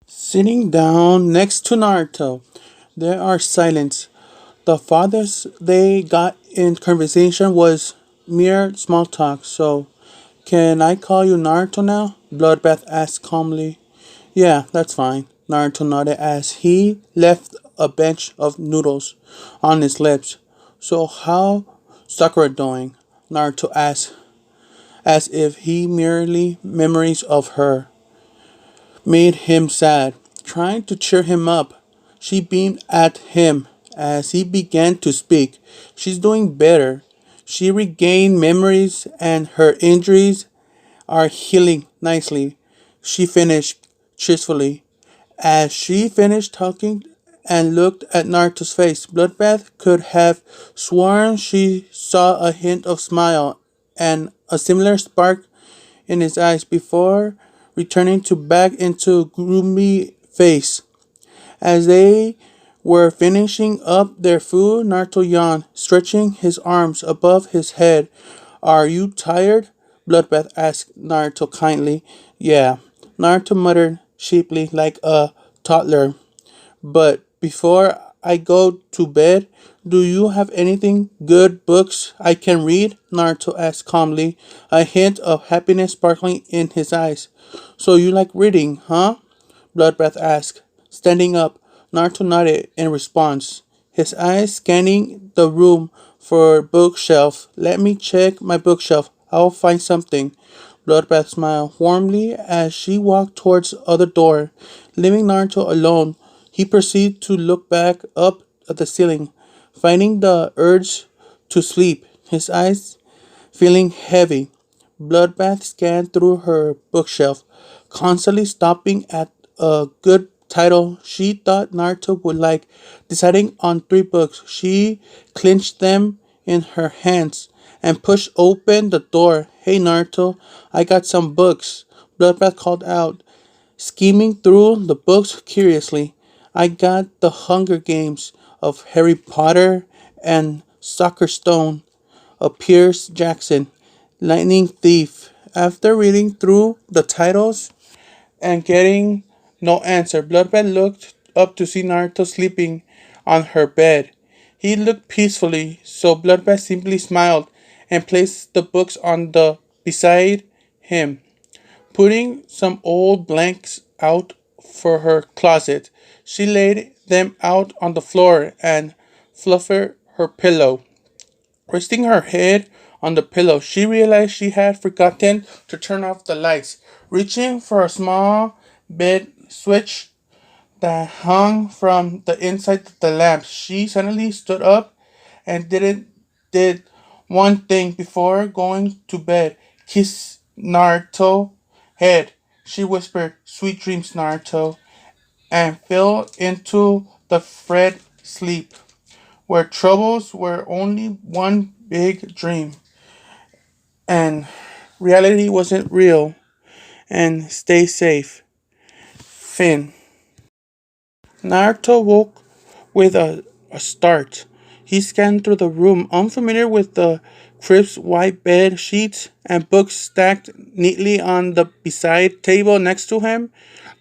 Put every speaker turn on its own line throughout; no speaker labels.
Sitting down next to Naruto, there are silence. The farthest they got in conversation was mere small talk. So, can I call you Naruto now? Bloodbath asked calmly. Yeah, that's fine. Naruto nodded as he left a bench of noodles on his lips. So, how Sakura doing? Naruto asked, as if he merely memories of her made him sad. Trying to cheer him up, she beamed at him as he began to speak. She's doing better. She regained memories and her injuries are healing nicely. She finished cheerfully. As she finished talking and looked at Naruto's face, Bloodbath could have sworn she saw a hint of smile and a similar spark in his eyes before returning to back into gloomy face. As they were finishing up their food, Naruto yawned, stretching his arms above his head. Are you tired? Bloodbath asked Naruto kindly. Yeah, Naruto muttered sheepishly like a toddler. But before I go to bed, do you have anything good books I can read? Naruto asked calmly, a hint of happiness sparkling in his eyes. So you like reading, huh? Bloodbath asked. Standing up, Naruto nodded in response, his eyes scanning the room for a bookshelf. Let me check my bookshelf. I'll find something. Bloodbath smiled warmly as she walked towards the other door. Leaving Naruto alone, he proceeded to look back up at the ceiling, finding the urge to sleep, his eyes feeling heavy. Bloodbath scanned through her bookshelf, constantly stopping at a good title she thought Naruto would like. Deciding on three books, she clenched them in her hands and pushed open the door. Hey Naruto, I got some books. Bloodbath called out, skimming through the books curiously. I got The Hunger Games of Harry Potter and Soccer Stone of Pierce Jackson, Lightning Thief. After reading through the titles and getting no answer, Bloodbath looked up to see Naruto sleeping on her bed. He looked peacefully, so Bloodbath simply smiled and placed the books on the beside him. Putting some old blanks out for her closet, she laid them out on the floor and fluffed her pillow. Resting her head on the pillow, she realized she had forgotten to turn off the lights. Reaching for a small bed switch that hung from the inside of the lamp, she suddenly stood up and did one thing before going to bed. Kiss Naruto head. She whispered, "Sweet dreams, Naruto," and fell into the Fred sleep, where troubles were only one big dream, and reality wasn't real. And stay safe. Finn. Naruto woke with a start. He scanned through the room, unfamiliar with the crisp white bed sheets and books stacked neatly on the beside table next to him.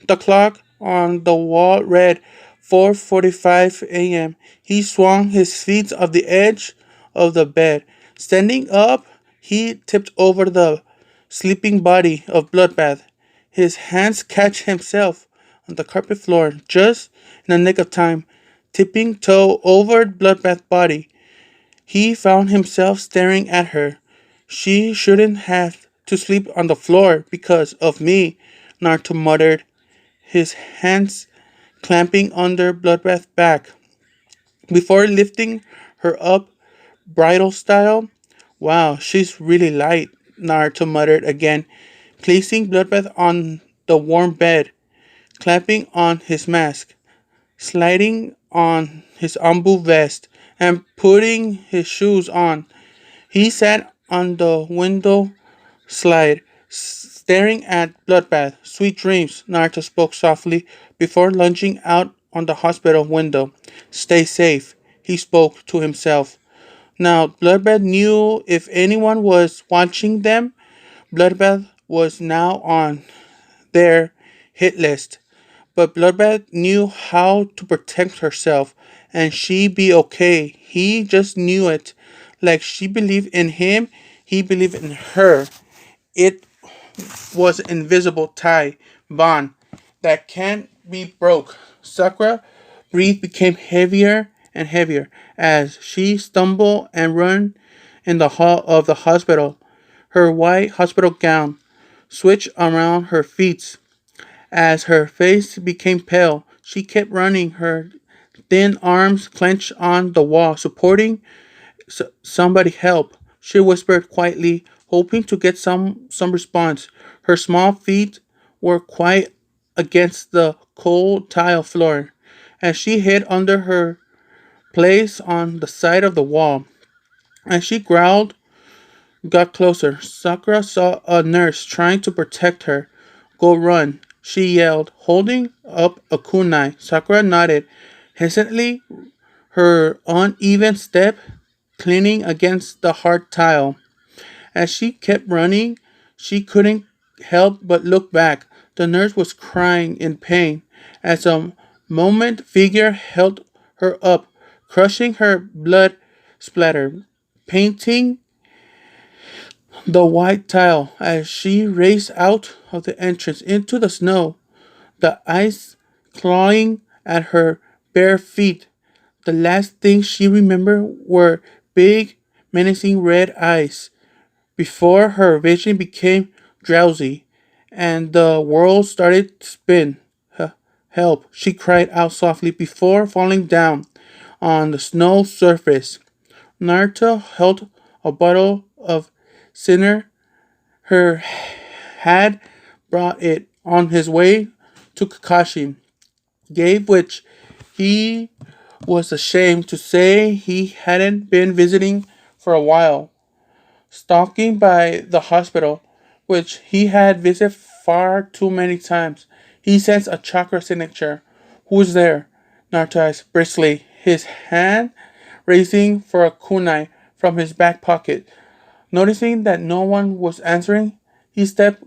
The clock on the wall read 4:45 a.m. He swung his feet off the edge of the bed. Standing up, he tipped over the sleeping body of Bloodbath. His hands catch himself on the carpet floor just in the nick of time. Tipping toe over Bloodbath's body, he found himself staring at her. She shouldn't have to sleep on the floor because of me, Naruto muttered, his hands clamping under Bloodbath's back. Before lifting her up bridal style, wow, she's really light, Naruto muttered again, placing Bloodbath on the warm bed, clapping on his mask, sliding on his Ambu vest, and putting his shoes on. He sat on the window slide, staring at Bloodbath. Sweet dreams, Naruto spoke softly before lunging out on the hospital window. Stay safe, he spoke to himself. Now, Bloodbath knew if anyone was watching them, Bloodbath was now on their hit list. but Bloodbath knew how to protect herself and she be okay. He just knew it. Like she believed in him, he believed in her. It was an invisible tie, bond, that can't be broke. Sakura breath became heavier and heavier as she stumbled and ran in the hall of the hospital. Her white hospital gown switched around her feet. As her face became pale, she kept running, her thin arms clenched on the wall, supporting somebody help. She whispered quietly, hoping to get some response. Her small feet were quite against the cold tile floor. As she hid under her place on the side of the wall, as she growled, got closer. Sakura saw a nurse trying to protect her. Go run, she yelled, holding up a kunai. Sakura nodded, hesitantly, her uneven step cleaning against the hard tile. As she kept running, she couldn't help but look back. The nurse was crying in pain as a moment figure held her up, crushing her blood splatter, painting the white tile as she raced out of the entrance into the snow, the ice clawing at her bare feet. The last thing she remembered were big, menacing red eyes before her vision became drowsy and the world started to spin. Help, she cried out softly before falling down on the snow surface. Naruto held a bottle of cider. Her had brought it on his way to Kakashi, gave which he was ashamed to say he hadn't been visiting for a while. Stalking by the hospital, which he had visited far too many times, he sensed a chakra signature. Who's there? Naruto asked briskly, his hand raising for a kunai from his back pocket. Noticing that no one was answering, his step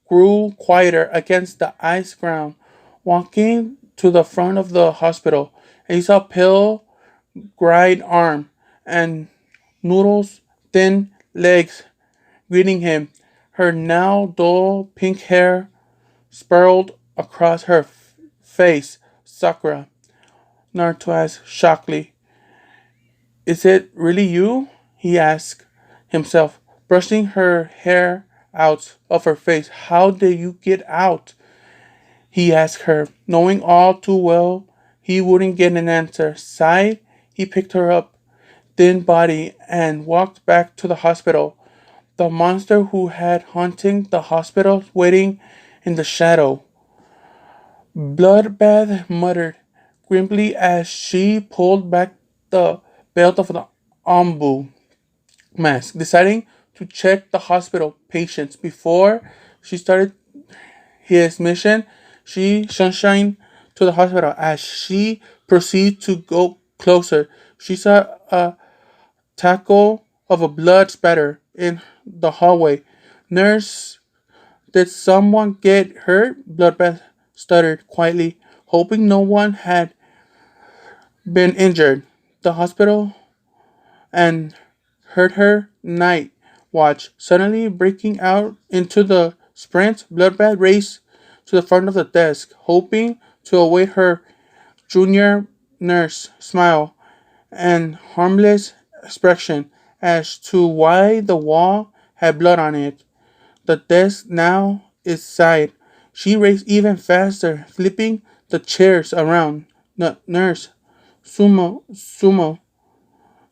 grew quieter against the ice ground. Walking to the front of the hospital, he saw pale, gried arm and Noodle's thin legs greeting him. Her now dull pink hair spiraled across her face. Sakura, Naruto asked shockingly. Is it really you? He asked himself, brushing her hair out of her face. How did you get out? He asked her, knowing all too well he wouldn't get an answer. Sighed, he picked her up, thin body, and walked back to the hospital. The monster who had haunting the hospital waiting in the shadow. Bloodbath muttered grimly as she pulled back the belt of the ombu mask, deciding to check the hospital patients before she started his mission. She sunshine to the hospital. As she proceeded to go closer, she saw a tackle of a blood spatter in the hallway. Nurse, did someone get hurt? Bloodbath stuttered quietly, hoping no one had been injured. The hospital and heard her night watch suddenly breaking out into the sprint. Bloodbath raced to the front of the desk, hoping to await her junior nurse smile and harmless expression as to why the wall had blood on it. The desk now is side. She raced even faster, flipping the chairs around. Nurse, sumo,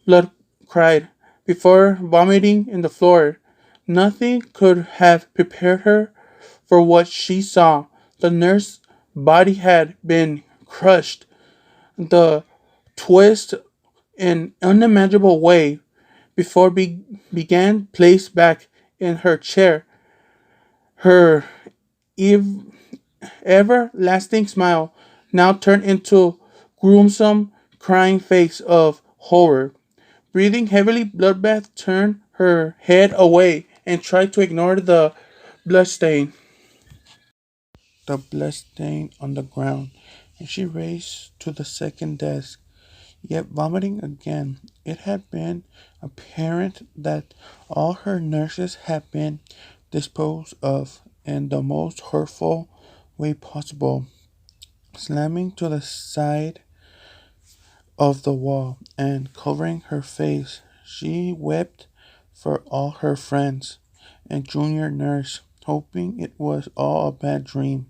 blood cried, before vomiting in the floor. Nothing could have prepared her for what she saw. The nurse's body had been crushed. The twist in unimaginable way before began placed back in her chair. Her ev- everlasting smile now turned into gruesome, crying face of horror. Breathing heavily, Bloodbath turned her head away and tried to ignore the bloodstain. the blood stain on the ground, and she raced to the second desk, yet vomiting again. It had been apparent that all her nurses had been disposed of in the most hurtful way possible. Slamming to the side of the wall and covering her face, she wept for all her friends and junior nurse, hoping it was all a bad dream.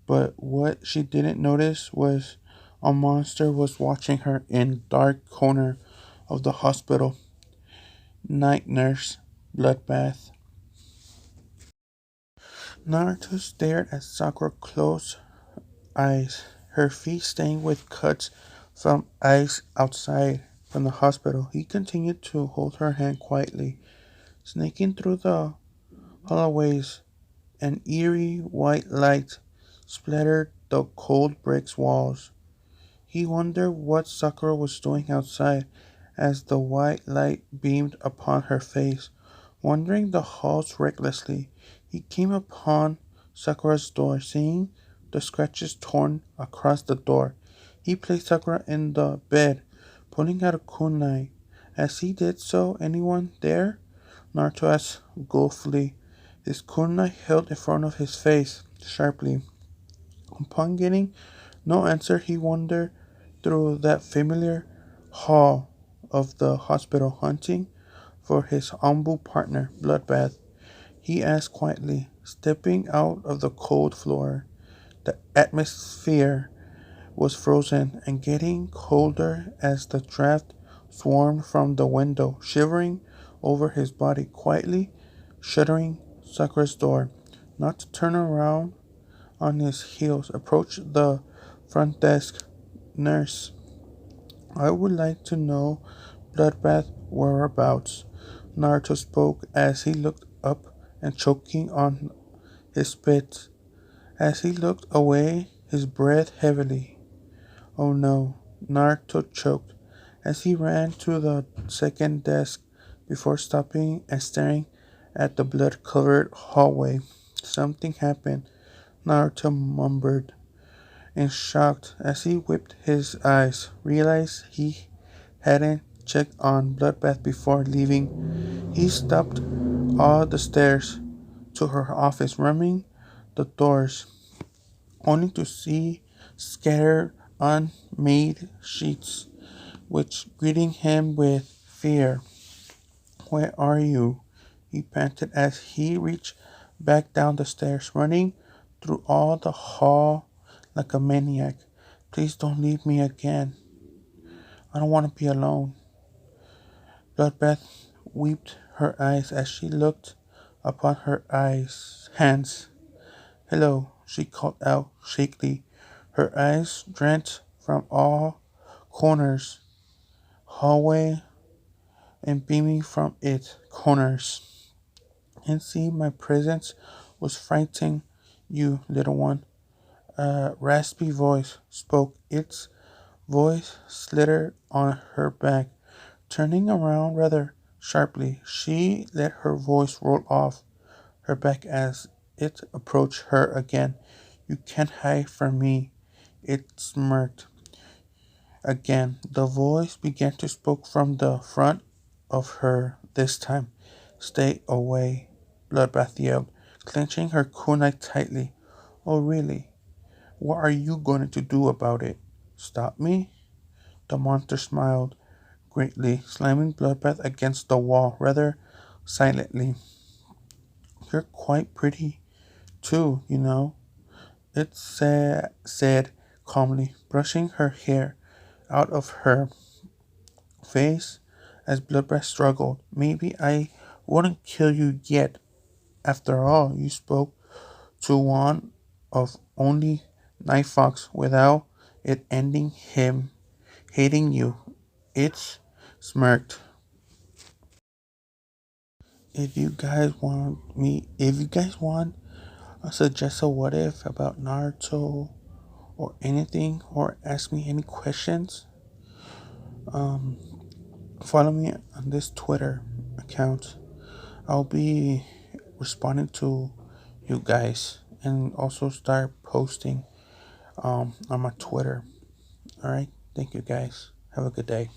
But what she didn't notice was a monster was watching her in dark corner of the hospital. Night nurse, bloodbath. Naruto stared at Sakura closed eyes, her feet stained with cuts from ice outside from the hospital. He continued to hold her hand quietly, sneaking through the hallways. An eerie white light splattered the cold brick walls. He wondered what Sakura was doing outside as the white light beamed upon her face. Wandering the halls recklessly, he came upon Sakura's door, seeing the scratches torn across the door. He placed Sakura in the bed, pulling out a kunai. As he did so, anyone there? Naruto asked gleefully, his kunai held in front of his face, sharply. Upon getting no answer, he wandered through that familiar hall of the hospital, hunting for his humble partner, Bloodbath. He asked quietly, stepping out of the cold floor. The atmosphere was frozen and getting colder as the draft swarmed from the window, shivering over his body, quietly shuttering Sakura's door. Not to turn around on his heels, approached the front desk. Nurse, I would like to know Bloodbath whereabouts. Naruto spoke as he looked up and choking on his spit. As he looked away, his breath heavily. Oh no, Naruto choked as he ran to the second desk before stopping and staring at the blood covered hallway. Something happened, Naruto mumbled in shock as he wiped his eyes, realized he hadn't checked on Bloodbath before leaving. He stopped all the stairs to her office, ramming the doors, only to see scattered unmade sheets, which greeting him with fear. Where are you? He panted as he reached back down the stairs, running through all the hall like a maniac. Please don't leave me again. I don't want to be alone. Bloodbath wept her eyes as she looked upon her hands. Hello, she called out shakily, her eyes drenched from all corners, hallway, and beaming from its corners. And see, my presence was frightening you, little one. A raspy voice spoke. Its voice slithered on her back. Turning around rather sharply, she let her voice roll off her back as it approached her again. You can't hide from me, it smirked. Again, the voice began to speak from the front of her this time. Stay away, Bloodbath yelled, clenching her kunai tightly. Oh, really? What are you going to do about it? Stop me? The monster smiled greatly, slamming Bloodbath against the wall rather silently. You're quite pretty, too, you know, it said calmly, brushing her hair out of her face as Bloodbath struggled. Maybe I wouldn't kill you yet. After all, you spoke to one of only Night Fox without it ending him hating you. It smirked. If you guys want suggest a what if about Naruto or anything, or ask me any questions, um, follow me on this Twitter account. I'll be responding to you guys. and also start posting on my Twitter. All right. Thank you guys. Have a good day.